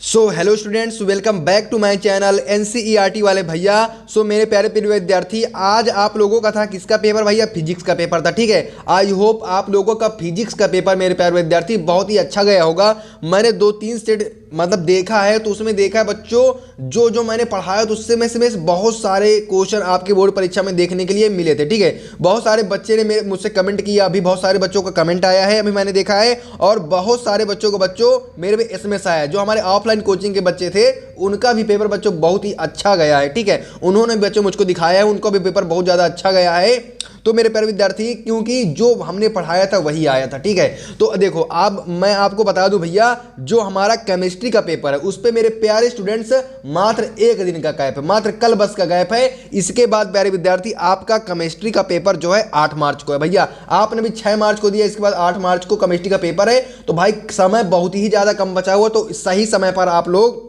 Hello students, welcome back to my channel NCERT वाले भैया। मेरे प्यारे प्रिय विद्यार्थी, आज आप लोगों का था किसका पेपर भैया? फिजिक्स का पेपर था। ठीक है, आई होप आप लोगों का फिजिक्स का पेपर मेरे प्यारे विद्यार्थी बहुत ही अच्छा गया होगा। मैंने 2-3 सेट देखा है, तो उसमें देखा है बच्चों जो जो मैंने पढ़ाया तो उससे में से बहुत सारे क्वेश्चन आपके बोर्ड परीक्षा में देखने के लिए मिले थे। ठीक है, बहुत सारे बच्चे ने मेरे मुझसे कमेंट किया, अभी बहुत सारे बच्चों का कमेंट आया है, अभी मैंने देखा है, और बहुत सारे बच्चों को मेरे पे एसएमएस आया है। जो हमारे ऑफलाइन कोचिंग के बच्चे थे उनका भी पेपर बच्चों बहुत ही अच्छा गया है। ठीक है, उन्होंने बच्चों मुझको दिखाया है, उनका भी पेपर बहुत ज़्यादा अच्छा गया है। तो मेरे प्यारे विद्यार्थी, क्योंकि जो हमने पढ़ाया था वही आया था। ठीक है, तो देखो अब मैं आपको बता दूं भैया, जो हमारा केमिस्ट्री का पेपर है उस पे मेरे प्यारे स्टूडेंट्स मात्र 1 दिन का गैप है, मात्र कल बस का गैप है। इसके बाद प्यारे विद्यार्थी आपका केमिस्ट्री का पेपर जो है 8 मार्च को है। भैया आपने भी 6 मार्च को दिया, इसके बाद 8 मार्च को केमिस्ट्री का पेपर है। तो भाई समय बहुत ही ज्यादा कम बचा हुआ, तो सही समय पर आप लोग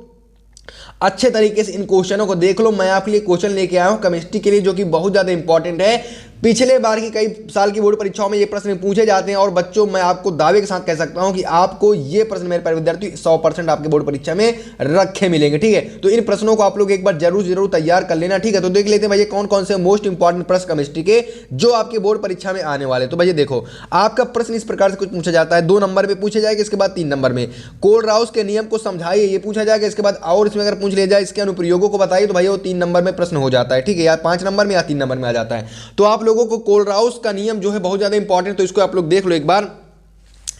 अच्छे तरीके से इन क्वेश्चनों को देख लो। मैं आपके लिए क्वेश्चन लेके आया हूं केमिस्ट्री के लिए, जो कि बहुत ज्यादा इंपॉर्टेंट है। पिछले बार की कई साल की बोर्ड परीक्षाओं में ये प्रश्न पूछे जाते हैं, और बच्चों मैं आपको दावे के साथ कह सकता हूं कि आपको ये प्रश्न मेरे प्यारे विद्यार्थी 100% आपके बोर्ड परीक्षा में रखे मिलेंगे। ठीक है, तो इन प्रश्नों को आप लोग एक बार जरूर तैयार कर लेना। ठीक है, तो देख लेते हैं भैया कौन कौन से मोस्ट इंपॉर्टेंट प्रश्न केमिस्ट्री के जो आपके बोर्ड परीक्षा में आने वाले। तो भैया देखो, आपका प्रश्न इस प्रकार से कुछ पूछा जाता है, 2 नंबर में पूछा जाएगा, इसके बाद 3 नंबर में कोलराउस के नियम को समझाइए, ये पूछा जाएगा। इसके बाद और इसमें अगर पूछ लिया जाए इसके अनुप्रयोगों को बताइए, तो भैया वो 3 नंबर में प्रश्न हो जाता है। ठीक है, या 5 नंबर में या 3 नंबर में आ जाता है। तो आप लोगों को कोलराउस का नियम जो है बहुत ज्यादा इंपॉर्टेंट, तो इसको आप लोग देख लो एक बार।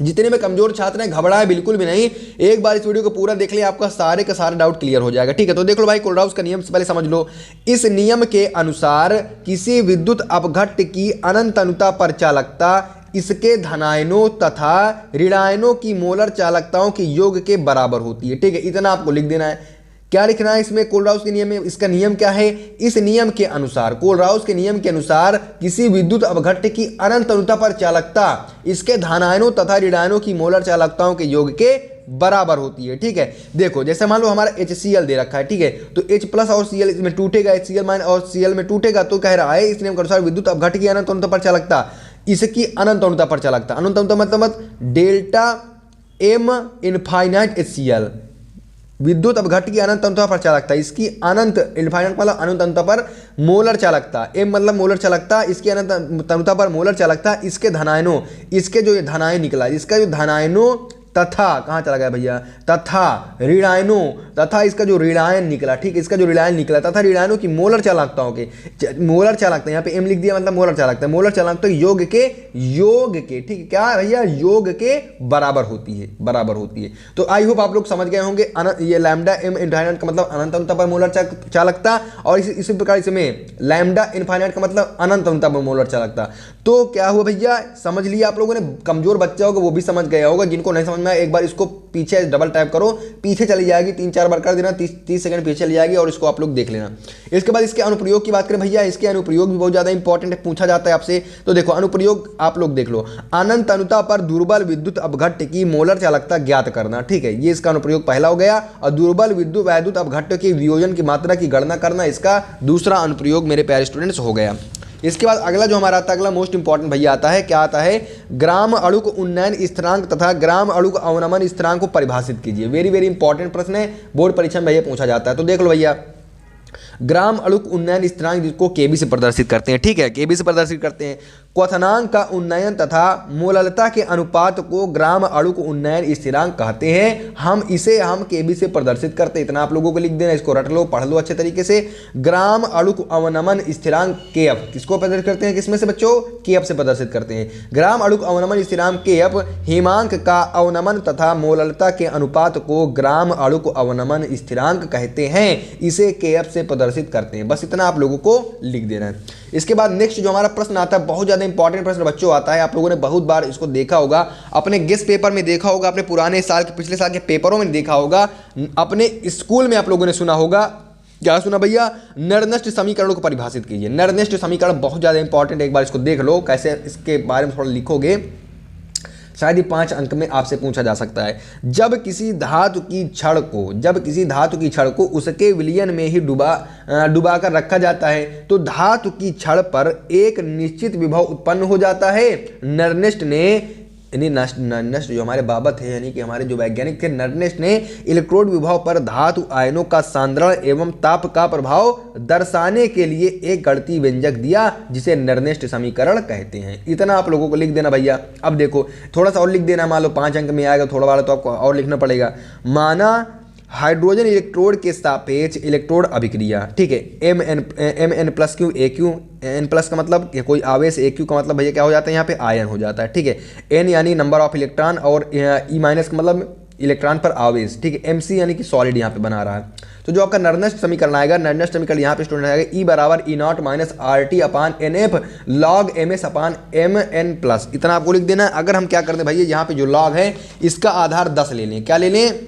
जितने में कमजोर छात्र हैं घबराए बिल्कुल भी नहीं, एक बार इस वीडियो को पूरा देख ले, आपका सारे का सारा डाउट क्लियर हो जाएगा। ठीक है, तो देख लो भाई, कोलराउस का नियम से पहले समझ लो। इस नियम के अनुसार किसी विद्युत अपघट्ट की अनंत अनुता पर चालकता इसके धनायनों तथा ऋणायनों की मोलर चालकताओं के योग के बराबर होती है। ठीक है, इतना आपको लिख देना है। क्या लिखना है इसमें? कोलराउस के नियम में इसका नियम क्या है? इस नियम के अनुसार, कोलराउस के नियम के अनुसार किसी विद्युत अपघट्ट की अनंत अनुता पर चालकता इसके धनायनों तथा ऋणायनों की मोलर चालकताओं के योग के बराबर होती है। ठीक है, देखो जैसे मान लो हमारा HCl दे रखा है। ठीक है, तो H+ और Cl इसमें टूटेगा, HCl- और Cl में टूटेगा, तो कह रहा है इस नियम के अनुसार विद्युत अपघट्ट की अनंत अनुता पर चालकता इसकी अनंत अनुता पर चालकता, अनंत अनुता मतलब डेल्टा M इनफाइनाइट HCl, विद्युत अपघट्ट की अनंत अनुता पर चालकता इसकी अनंत इनफाइनाइट मतलब अनंत अनुता पर मोलर चालकता, M मतलब मोलर चालकता, इसकी अनंत अनुता पर मोलर चालकता, इसके धनायनों, इसके जो ये धनायन निकला, इसका जो धनायनों तथा कहाँ चला गया भैया, तथा ऋणायनों, तथा इसका जो ऋणायन निकला। ठीक है, इसका जो ऋणायन निकला तथा ऋणायनों की मोलर चालकताओं के, मोलर चालकता यहाँ पे M लिख दिया मतलब मोलर चालकता, मोलर चालकता योग के ठीक है क्या भैया, योग के बराबर होती है, बराबर होती है। तो आई होप आप लोग समझ गए होंगे। ये लैम्डा M इनफाइनाइट का मतलब अनंत अनुता पर मोलर चालकता, और इसी प्रकार इसमें लैम्डा इनफाइनाइट का मतलब अनंत अनुता पर मोलर चालकता। तो क्या हुआ भैया, समझ लिया आप लोगों ने? कमजोर बच्चा होगा वो भी समझ गया होगा, जिनको नहीं समझ में एक बार इसको पीछे डबल टाइप करो, पीछे चली जाएगी, 3-4 बार कर देना, 30 सेकंड पीछे चली जाएगी, और इसको आप लोग देख लेना। इसके बाद इसके अनुप्रयोग की बात करें भैया, इसके अनुप्रयोग भी बहुत ज्यादा इंपॉर्टेंट है, पूछा जाता है आपसे। तो देखो अनुप्रयोग आप लोग देख लो, अनंत अनुता पर दुर्बल विद्युत अपघट्ट की मोलर चालकता ज्ञात करना। ठीक है, ये इसका अनुप्रयोग पहला हो गया, और दुर्बल वैद्युत अपघट्ट के वियोजन की मात्रा की गणना करना इसका दूसरा अनुप्रयोग मेरे प्यारे स्टूडेंट्स हो गया। इसके बाद अगला जो हमारा आता है, अगला मोस्ट इंपॉर्टेंट भैया आता है, क्या आता है? ग्राम अणुक उन्नयन स्थिरांक तथा ग्राम अणुक अवनमन स्थिरांक को परिभाषित कीजिए। वेरी इंपॉर्टेंट प्रश्न है, बोर्ड परीक्षा में भैया पूछा जाता है। तो देख लो भैया, ग्राम अणुक उन्नयन स्थिरांक जिसको केबी से प्रदर्शित करते हैं। ठीक है, केबी से प्रदर्शित करते हैं। क्वथनांक का उन्नयन तथा मोललता के अनुपात को ग्राम अणुक उन्नयन स्थिरांक कहते हैं। हम केबी से प्रदर्शित करते हैं, इतना आप लोगों को लिख देना, इसको रट लो, पढ़ लो अच्छे तरीके से। ग्राम अणुक अवनमन स्थिरांक KF किसको प्रदर्शित करते हैं? किसमें से बच्चों? KF से प्रदर्शित करते हैं। ग्राम अणुक अवनमन स्थिरांक KF हिमांक का अवनमन तथा मोललता के अनुपात को ग्राम अणुक अवनमन स्थिरांक कहते हैं, इसे KF से प्रदर्शित करते हैं। बस इतना आप लोगों को लिख देना है। इसके बाद नेक्स्ट जो हमारा प्रश्न आता है, बहुत ज्यादा इंपॉर्टेंट प्रश्न बच्चों आता है, आप लोगों ने बहुत बार इसको देखा होगा, अपने गेस्ट पेपर में देखा होगा, अपने पुराने साल के पिछले साल के पेपरों में देखा होगा, अपने स्कूल में आप लोगों ने सुना होगा। क्या सुना भैया? नरनष्ट समीकरणों को परिभाषित कीजिए। नरनष्ट समीकरण बहुत ज्यादा इंपॉर्टेंट है, एक बार इसको देख लो, कैसे इसके बारे में थोड़ा लिखोगे, शायद ही 5 अंक में आपसे पूछा जा सकता है। जब किसी धातु की छड़ को उसके विलयन में ही डुबा कर रखा जाता है तो धातु की छड़ पर एक निश्चित विभव उत्पन्न हो जाता है। नर्नेस्ट ने यानी नर्नेस्ट जो हमारे बाबा थे, यानी कि हमारे जो वैज्ञानिक थे, नर्नेस्ट ने इलेक्ट्रोड विभव पर धातु आयनों का सांद्रण एवं ताप का प्रभाव दर्शाने के लिए एक गणितीय व्यंजक दिया जिसे नर्नेस्ट समीकरण कहते हैं। इतना आप लोगों को लिख देना भैया। अब देखो थोड़ा सा और लिख देना, मान लो 5 अंक में आएगा, थोड़ा वाला तो आपको और लिखना पड़ेगा। माना हाइड्रोजन इलेक्ट्रोड के सापेक्ष इलेक्ट्रोड अभिक्रिया, ठीक है, M N plus Q A Q, N plus का मतलब कोई आवेश, ए क्यू का मतलब भैया क्या हो जाता है, यहाँ पे आयन हो जाता है, ठीक है। एन यानी नंबर ऑफ इलेक्ट्रॉन और ई माइनस का मतलब इलेक्ट्रॉन पर आवेश, ठीक है। एम सी यानी कि सॉलिड यहाँ पे बना रहा है। तो जो आपका नर्नेस्ट समीकरण आएगा, नर्नेस्ट समीकरण यहाँ पे स्टूडेंट आएगा ई बराबर E naught minus R T upon N F log M S upon M N plus. इतना आपको लिख देना है। अगर हम क्या करते हैं भैया, यहाँ पे जो लॉग है इसका आधार 10 ले लें। क्या ले लें?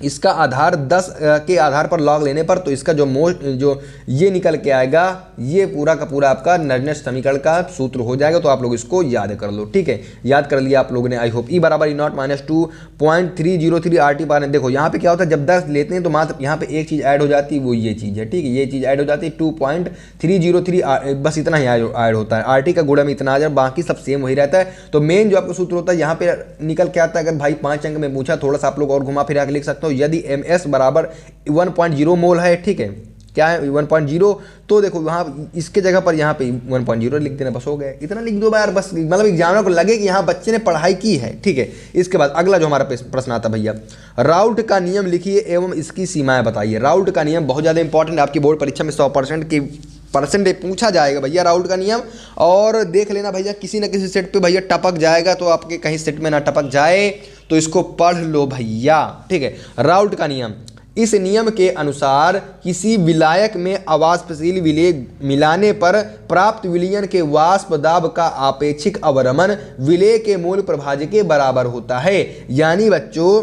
इसका आधार 10 के आधार पर लॉग लेने पर तो इसका जो ये निकल के आएगा, ये पूरा का पूरा आपका नर्नेस्ट समीकरण का सूत्र हो जाएगा। तो आप लोग इसको याद कर लो, ठीक है। याद कर लिया आप लोगों ने, आई होप। ई बराबर E naught minus 2.303 R T per. देखो यहाँ पे क्या होता है, जब 10 लेते हैं तो मात्र यहाँ पे एक चीज़ ऐड हो जाती है, वो ये चीज़ है, ठीक है। ये चीज़ ऐड हो जाती है 2.303, बस इतना ही ऐड होता है। आर टी का गुणा में इतना आ जाए, बाकी सब सेम वही रहता है। तो मेन जो आपका सूत्र होता है यहाँ पे निकल के आता है। अगर भाई 5 अंक में पूछा, थोड़ा सा आप लोग और घुमा फिरा के लिख सकते हो। यदि एम एस बराबर 1.0 मोल है, ठीक है, क्या है 1.0, तो देखो वहाँ इसके जगह पर यहाँ पे 1.0 लिख देना, बस हो गया। इतना लिख दो यार, बस मतलब एग्जामिनर को लगे कि यहाँ बच्चे ने पढ़ाई की है, ठीक है। इसके बाद अगला जो हमारा प्रश्न आता भैया, राउल्ट का नियम लिखिए एवं इसकी सीमाएं बताइए। राउल्ट का नियम बहुत ज़्यादा इंपॉर्टेंट, आपकी बोर्ड परीक्षा में 100% की परसेंटेज पूछा जाएगा भैया राउल्ट का नियम। और देख लेना भैया, किसी न किसी सेट पे भैया टपक जाएगा, तो आपके कहीं सेट में ना टपक जाए तो इसको पढ़ लो भैया, ठीक है। राउल्ट का नियम, इस नियम के अनुसार किसी विलायक में अवाष्पशील विलेय मिलाने पर प्राप्त विलयन के वाष्प दाब का आपेक्षिक अवरमन विलेय के मूल प्रभाज्य के बराबर होता है। यानी बच्चों,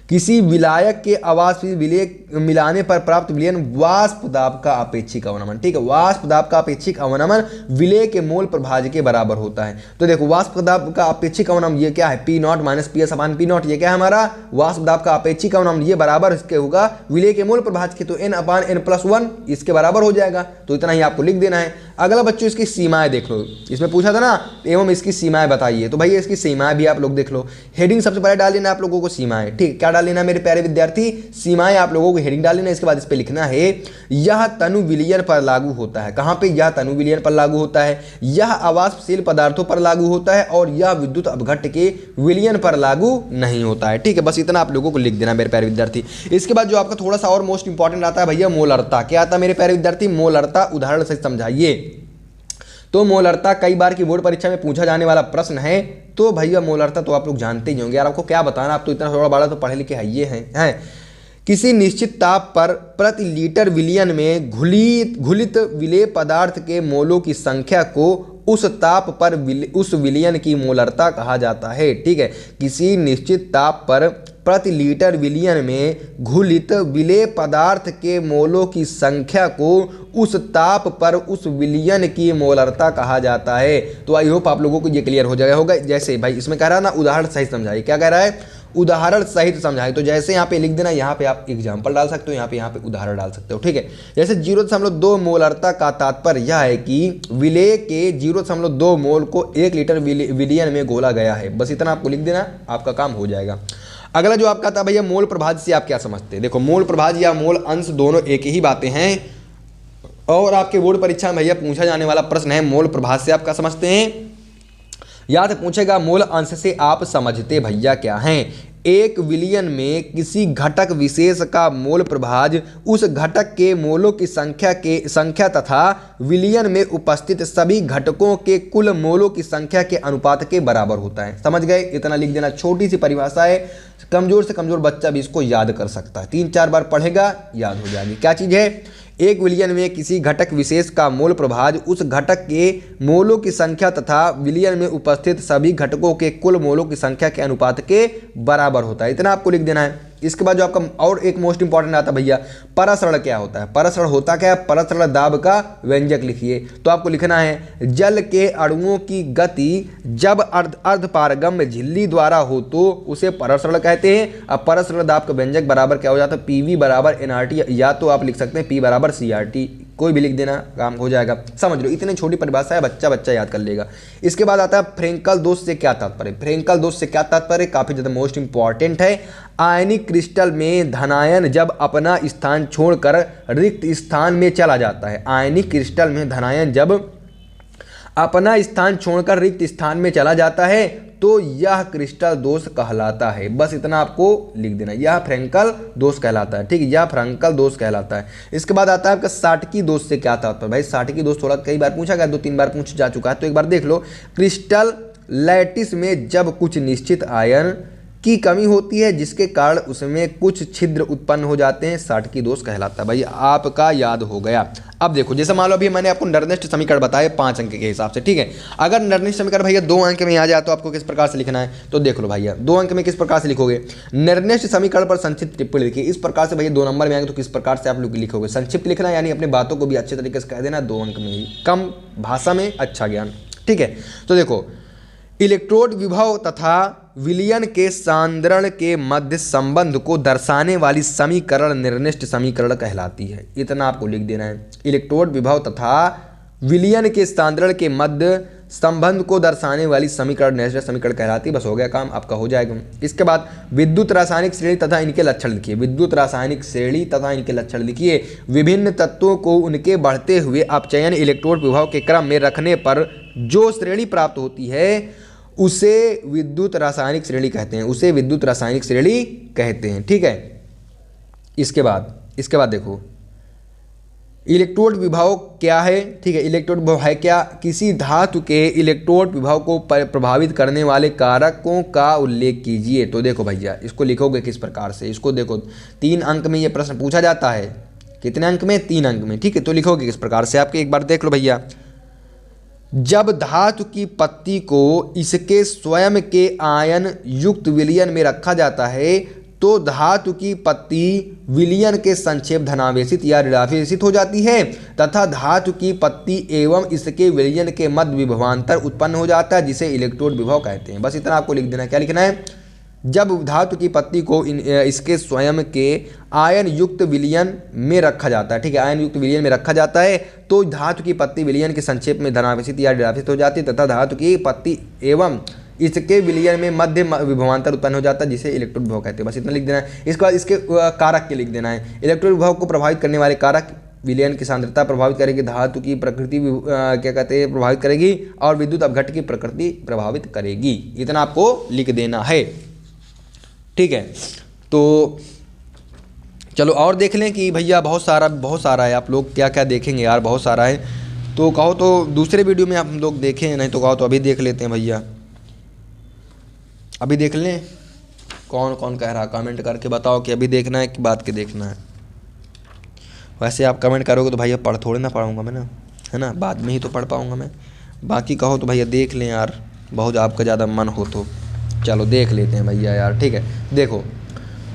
किसी विलायक के अवाष्पशील विलेय मिलाने पर प्राप्त विलयन वाष्प दाब का अपेक्षिक अवनमन, ठीक है, वाष्प दाब का अपेक्षिक अवनमन विलेय के मोल प्रभाज्य के बराबर होता है। तो देखो वाष्प दाब का अपेक्षिक अवनमन ये क्या है, P not minus P S upon P not, ये क्या है हमारा वाष्प दाब का अपेक्षिक अवनमन, ये बराबर इसके होगा विलेय के मोल प्रभाज्य के, तो एन अपान एन प्लस 1 इसके बराबर हो जाएगा। तो इतना ही आपको लिख देना है। अगला बच्चों इसकी सीमाएं देख लो, इसमें पूछा था ना, एवं इसकी सीमाएं बताइए। तो भैया इसकी सीमाएं भी आप लोग देख लो। हेडिंग सबसे पहले डाल लेना आप लोगों को सीमाएं, ठीक, क्या डाल लेना मेरे प्यारे विद्यार्थी, सीमाएं आप लोगों को हेडिंग डाल लेना। इसके बाद इस पे लिखना है यह तनु विलयन पर लागू होता है। कहां पे? यह तनु विलयन पर लागू होता है, यह अवाष्पशील पदार्थों पर लागू होता है और यह विद्युत अपघट्ट के विलयन पर लागू नहीं होता है, ठीक है। बस इतना आप लोगों को लिख देना मेरे प्यारे विद्यार्थी। इसके बाद जो आपका थोड़ा सा और मोस्ट इंपॉर्टेंट आता है भैया मोलरता। क्या आता है मेरे प्यारे विद्यार्थी? मोलरता। उदाहरण से समझाइए। तो मोलरता कई बार की बोर्ड परीक्षा में पूछा जाने वाला प्रश्न है। तो भैया मोलरता तो आप लोग जानते ही होंगे यार, आपको क्या बताना, आप तो इतना थोड़ा बड़ा तो पढ़े लिखे है ये हैं। किसी निश्चित ताप पर प्रति लीटर विलयन में घुलित विलेय पदार्थ के मोलों की संख्या को उस ताप पर उस विलयन की मोलरता कहा जाता है, ठीक है। किसी निश्चित ताप पर प्रति लीटर विलयन में घुलित विलेय पदार्थ के मोलों की संख्या को उस ताप पर उस विलयन की मोलरता कहा जाता है। तो आई होप आप लोगों को ये क्लियर हो जाएगा होगा। जैसे भाई इसमें कह रहा है ना, उदाहरण सहित समझाइए। क्या कह रहा है? उदाहरण सहित समझाइए। तो जैसे यहाँ पे लिख देना, यहाँ पे आप एग्जाम्पल डाल सकते हो, यहाँ पे उदाहरण डाल सकते हो, ठीक है। जैसे 0.2 मोलरता का तात्पर्य यह है कि विलेय के 0.2 मोल को 1 लीटर विलयन में घोला गया है। बस इतना आपको लिख देना, आपका काम हो जाएगा। अगला जो आपका था भैया मोल प्रभाज्य से आप क्या समझते हैं? देखो मोल प्रभाज्य या मोल अंश दोनों एक ही बातें हैं, और आपके बोर्ड परीक्षा में भैया पूछा जाने वाला प्रश्न है मोल प्रभाज्य से आप क्या समझते हैं। याद पूछेगा मोल अंश से आप समझते भैया क्या हैं। एक विलयन में किसी घटक विशेष का मोल प्रभाज्य उस घटक के मोलों की संख्या तथा विलयन में उपस्थित सभी घटकों के कुल मोलों की संख्या के अनुपात के बराबर होता है। समझ गए? इतना लिख देना। छोटी सी परिभाषा है, कमजोर से कमजोर बच्चा भी इसको याद कर सकता है, 3-4 बार पढ़ेगा याद हो जाएगी। क्या चीज़ है? एक विलयन में किसी घटक विशेष का मोल प्रभाज्य उस घटक के मोलों की संख्या तथा विलयन में उपस्थित सभी घटकों के कुल मोलों की संख्या के अनुपात के बराबर होता है। इतना आपको लिख देना है। इसके बाद जो आपका और एक मोस्ट इंपॉर्टेंट आता है भैया परसरण। क्या होता है परसरण? होता क्या है? परसरण दाब का व्यंजक लिखिए। तो आपको लिखना है जल के अणुओं की गति जब अर्धपारगम्य झिल्ली द्वारा हो तो उसे परसरण कहते हैं। अब परसरण दाब का व्यंजक बराबर क्या हो जाता है? पीवी बराबर एनआरटी, या तो आप लिख सकते हैं पी बराबर सीआरटी, कोई भी लिख देना, काम हो जाएगा। समझ लो, इतनी छोटी परिभाषा है, बच्चा बच्चा याद कर लेगा। इसके बाद आता है फ्रेंकल दोष से क्या तात्पर्य। फ्रेंकल दोष से क्या तात्पर्य, काफी ज्यादा मोस्ट इंपॉर्टेंट है। आयनिक क्रिस्टल में धनायन जब अपना स्थान छोड़कर रिक्त स्थान में चला जाता है। आयनिक क्रिस्टल में धनायन जब अपना स्थान छोड़कर रिक्त स्थान में चला जाता है तो यह क्रिस्टल दोष कहलाता है। बस इतना आपको लिख देना, यह फ्रेंकल दोष कहलाता है। ठीक है, यह फ्रेंकल दोष कहलाता है। इसके बाद आता है आपका साटकी दोष से क्या तात्पर्य। भाई साटकी दोष थोड़ा कई बार पूछा गया, 2-3 बार पूछ जा चुका है, तो एक बार देख लो। क्रिस्टल लैटिस में जब कुछ निश्चित आयन की कमी होती है जिसके कारण उसमें कुछ छिद्र उत्पन्न हो जाते हैं, साटकी दोष कहलाता है। भाई आपका याद हो गया। अब देखो, जैसे मान लो अभी मैंने आपको नर्नेस्ट समीकरण बताए 5 अंक के हिसाब से। ठीक है, अगर नर्नेस्ट समीकरण भैया 2 अंक में आ जाए तो आपको किस प्रकार से लिखना है, तो देख लो भैया 2 अंक में किस प्रकार से लिखोगे। नर्नेस्ट समीकरण पर संक्षिप्त टिप्पणी लिखिए। इस प्रकार से भैया 2 नंबर में आएंगे तो किस प्रकार से आप लोग लिखोगे। संक्षिप्त लिखना यानी अपनी बातों को भी अच्छे तरीके से कह देना, 2 अंक में ही, कम भाषा में अच्छा ज्ञान। ठीक है, तो देखो, इलेक्ट्रोड विभव तथा विलयन के सांद्रण के मध्य संबंध को दर्शाने वाली समीकरण निर्दिष्ट समीकरण कहलाती है। इतना आपको लिख देना है। इलेक्ट्रोड विभव तथा विलयन के सांद्रण के मध्य संबंध को दर्शाने वाली समीकरण निर्दिष्ट समीकरण कहलाती है। बस हो गया काम, आपका हो जाएगा। इसके बाद विद्युत रासायनिक श्रेणी तथा इनके लक्षण लिखिए। विद्युत रासायनिक श्रेणी तथा इनके लक्षण लिखिए। विभिन्न तत्वों को उनके बढ़ते हुए अपचयन इलेक्ट्रोड विभव के क्रम में रखने पर जो श्रेणी प्राप्त होती है उसे विद्युत रासायनिक श्रेणी कहते हैं, उसे विद्युत रासायनिक श्रेणी कहते हैं। ठीक है, इसके बाद देखो, इलेक्ट्रोड विभव क्या है। ठीक है, इलेक्ट्रोड विभव है क्या, किसी धातु के इलेक्ट्रोड विभव को प्रभावित करने वाले कारकों का उल्लेख कीजिए। तो देखो भैया, इसको लिखोगे किस प्रकार से, इसको देखो 3 अंक में ये प्रश्न पूछा जाता है। कितने अंक में, 3 अंक में। ठीक है, तो लिखोगे किस प्रकार से, आपके एक बार देख लो भैया। जब धातु की पत्ती को इसके स्वयं के आयन युक्त विलयन में रखा जाता है तो धातु की पत्ती विलयन के संक्षेप धनावेशित या ऋणावेशित हो जाती है तथा धातु की पत्ती एवं इसके विलयन के मध्य विभवांतर उत्पन्न हो जाता है जिसे इलेक्ट्रोड विभव कहते हैं। बस इतना आपको लिख देना। क्या लिखना है, जब धातु की पत्ती को इसके स्वयं के आयन युक्त विलयन में रखा जाता है। ठीक है, आयन युक्त विलयन में रखा जाता है तो धातु की पत्ती विलयन के संक्षेप में धनावेशित या ऋणावेशित हो जाती है तथा धातु की पत्ती एवं इसके विलयन में मध्य विभवांतर उत्पन्न हो जाता है जिसे इलेक्ट्रोड विभव कहते हैं। बस इतना लिख देना है। इसके बाद इसके कारक के लिख देना है। इलेक्ट्रोड विभव को प्रभावित करने वाले कारक, विलयन की सांद्रता प्रभावित करेगी, धातु की प्रकृति क्या कहते हैं प्रभावित करेगी और विद्युत अपघट्ट की प्रकृति प्रभावित करेगी। इतना आपको लिख देना है। ठीक है, तो चलो और देख लें कि भैया बहुत सारा है। आप लोग क्या क्या देखेंगे यार, बहुत सारा है। तो कहो तो दूसरे वीडियो में हम लोग देखें, नहीं तो कहो तो अभी देख लेते हैं भैया। अभी देख लें, कौन कौन कह रहा, कमेंट करके बताओ कि अभी देखना है कि बात के देखना है। वैसे आप कमेंट करोगे तो भैया पढ़ थोड़े ना पाऊँगा मैं ना, है ना, बाद में ही तो पढ़ पाऊँगा मैं। बाकी कहो तो भैया देख लें यार, बहुत आपका ज़्यादा मन हो तो चलो देख लेते हैं भैया यार। ठीक है, देखो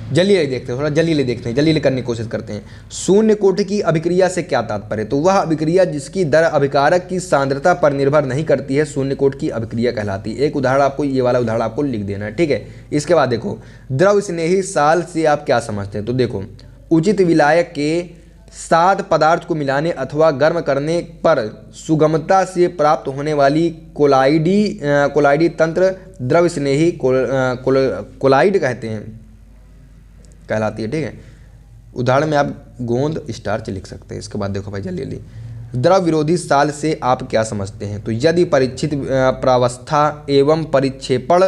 जल्दी देखते हैं, थोड़ा जल्दी देखते हैं, जल्दी करने की कोशिश करते हैं। शून्य कोटि की अभिक्रिया से क्या तात्पर्य, तो वह अभिक्रिया जिसकी दर अभिकारक की सांद्रता पर निर्भर नहीं करती है शून्य कोटि की अभिक्रिया कहलाती है। एक उदाहरण आपको, ये वाला उदाहरण आपको लिख देना है। ठीक है, इसके बाद देखो, द्रव स्नेही साल से आप क्या समझते हैं, तो देखो उचित विलायक के साथ पदार्थ को मिलाने अथवा गर्म करने पर सुगमता से प्राप्त होने वाली कोलाइडी तंत्र द्रव स्नेही कोलाइड कहलाती है। ठीक है, उदाहरण में आप गोंद स्टार्च लिख सकते हैं। इसके बाद देखो भाई जल्दी, द्रव विरोधी साल से आप क्या समझते हैं, तो यदि परीक्षित प्रावस्था एवं परिक्षेपण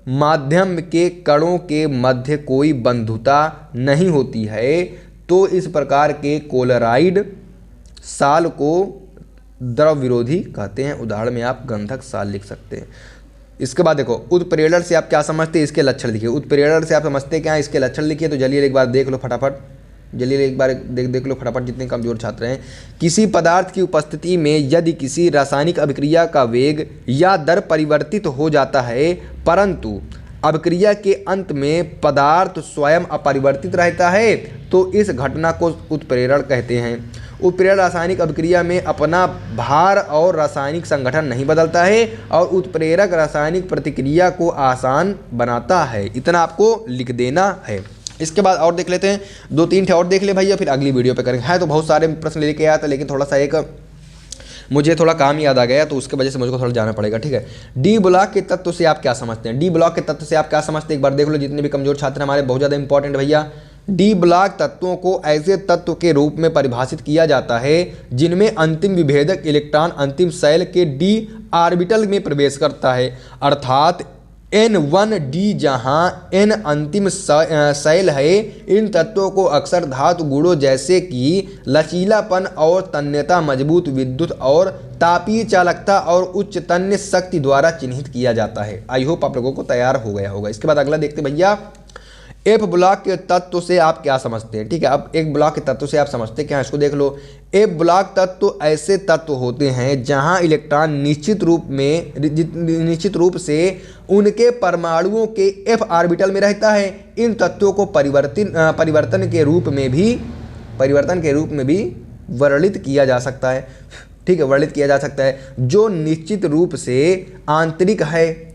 माध्यम के कणों के मध्य कोई बंधुता नहीं होती है तो इस प्रकार के कोलराइड साल को द्रव विरोधी कहते हैं। उदाहरण में आप गंधक साल लिख सकते हैं। इसके बाद देखो, उत्प्रेरण से आप क्या समझते हैं, इसके लक्षण लिखिए। उत्प्रेरण से आप समझते क्या है, इसके लक्षण लिखिए। तो जल्दी एक बार देख लो फटाफट, जल्दी एक बार देख लो फटाफट, जितने कमजोर छात्र हैं। किसी पदार्थ की उपस्थिति में यदि किसी रासायनिक अभिक्रिया का वेग या दर परिवर्तित हो जाता है परंतु अभिक्रिया के अंत में पदार्थ स्वयं अपरिवर्तित रहता है तो इस घटना को उत्प्रेरण कहते हैं। उत्प्रेरण रासायनिक अभिक्रिया में अपना भार और रासायनिक संगठन नहीं बदलता है और उत्प्रेरक रासायनिक प्रतिक्रिया को आसान बनाता है। इतना आपको लिख देना है। इसके बाद और देख लेते हैं, 2-3 ठे और देख ले भैया, फिर अगली वीडियो पे करेंगे। है तो बहुत सारे प्रश्न लेके आया था, लेकिन थोड़ा सा एक मुझे थोड़ा काम याद आ गया, तो उसके वजह से मुझको थोड़ा जाना पड़ेगा, ठीक है। डी ब्लॉक के तत्व से आप क्या समझते हैं? डी ब्लॉक के तत्व से आप क्या समझते हैं, एक बार देख लो जितने भी कमजोर छात्र हमारे, बहुत ज़्यादा इंपॉर्टेंट भैया। डी ब्लॉक तत्वों को ऐसे तत्व के रूप में परिभाषित किया जाता है जिनमें अंतिम विभेदक इलेक्ट्रॉन अंतिम शैल के डी ऑर्बिटल में प्रवेश करता है, अर्थात N1D जहां N अंतिम शैल है। इन तत्वों को अक्सर धातु गुणों जैसे कि लचीलापन और तन्यता, मजबूत विद्युत और तापीय चालकता और उच्च तन्य शक्ति द्वारा चिन्हित किया जाता है। आई होप आप लोगों को तैयार हो गया होगा। इसके बाद अगला देखते भैया, एफ ब्लॉक के तत्व से आप क्या समझते हैं, ठीक है। अब एक ब्लॉक के तत्व से आप समझते हैं क्या, इसको देख लो। एफ ब्लॉक तत्व ऐसे तत्व होते हैं जहां इलेक्ट्रॉन निश्चित रूप से उनके परमाणुओं के एफ ऑर्बिटल में रहता है। इन तत्वों को परिवर्तन के रूप में भी वर्णित किया जा सकता है, ठीक है, वर्णित किया जा सकता है, जो निश्चित रूप से आंतरिक है।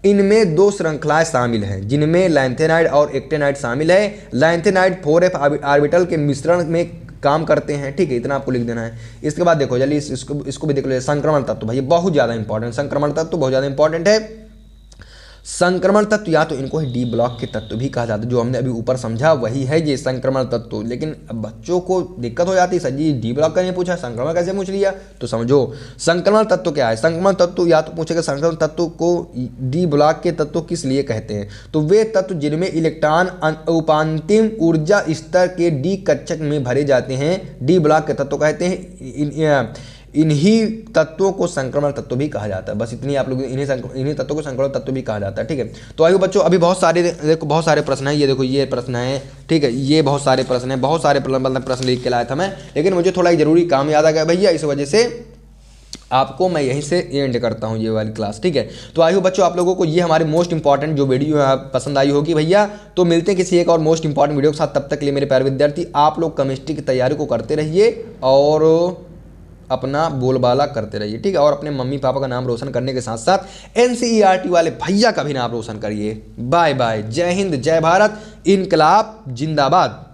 इनमें 2 श्रृंखलाएं शामिल हैं जिनमें लैंथेनाइड और एक्टेनाइड शामिल है। लैंथेनाइड 4f ऑर्बिटल के मिश्रण में काम करते हैं, ठीक है, इतना आपको लिख देना है। इसके बाद देखो चलिए इसको भी देख लो, संक्रमण तत्व भाई बहुत ज़्यादा इंपॉर्टेंट, संक्रमण तत्व बहुत ज़्यादा इंपॉर्टेंट है। संक्रमण तत्व या तो इनको डी ब्लॉक के तत्व भी कहा जाता है, जो हमने अभी ऊपर समझा वही है ये संक्रमण तत्व। लेकिन अब बच्चों को दिक्कत हो जाती है, सर जी डी ब्लॉक का नहीं पूछा, संक्रमण कैसे पूछ लिया? तो समझो संक्रमण तत्व क्या है। संक्रमण तत्व या तो पूछेगा संक्रमण तत्व को डी ब्लॉक के तत्व किस लिए कहते हैं, तो वे तत्व जिनमें इलेक्ट्रॉन उपांतिम ऊर्जा स्तर के डी कक्षक में भरे जाते हैं डी ब्लॉक के तत्व कहते हैं। इन्हीं तत्वों को संक्रमण तत्व भी कहा जाता है। बस इतनी आप लोग, इन्हीं तत्वों को संक्रमण तत्व भी कहा जाता है, ठीक है। तो आइए बच्चों, अभी बहुत सारे देखो, बहुत सारे प्रश्न हैं, ये देखो ये प्रश्न है, ठीक है, ये बहुत सारे प्रश्न हैं, बहुत सारे प्रश्न लिख के लाया था मैं, लेकिन मुझे थोड़ा एक जरूरी काम याद आ गया भैया, इस वजह से आपको मैं यहीं से एंड करता हूं ये वाली क्लास, ठीक है। तो आई हो बच्चों, आप लोगों को ये हमारी मोस्ट इंपॉर्टेंट जो वीडियो पसंद आई होगी भैया। तो मिलते हैं किसी एक और मोस्ट इंपॉर्टेंट वीडियो के साथ, तब तक के लिए मेरे प्यारे विद्यार्थी आप लोग केमिस्ट्री की तैयारी को करते रहिए और अपना बोलबाला करते रहिए, ठीक है। और अपने मम्मी पापा का नाम रोशन करने के साथ साथ NCERT वाले भैया का भी नाम रोशन करिए। बाय बाय, जय हिंद, जय भारत, इनकलाब जिंदाबाद।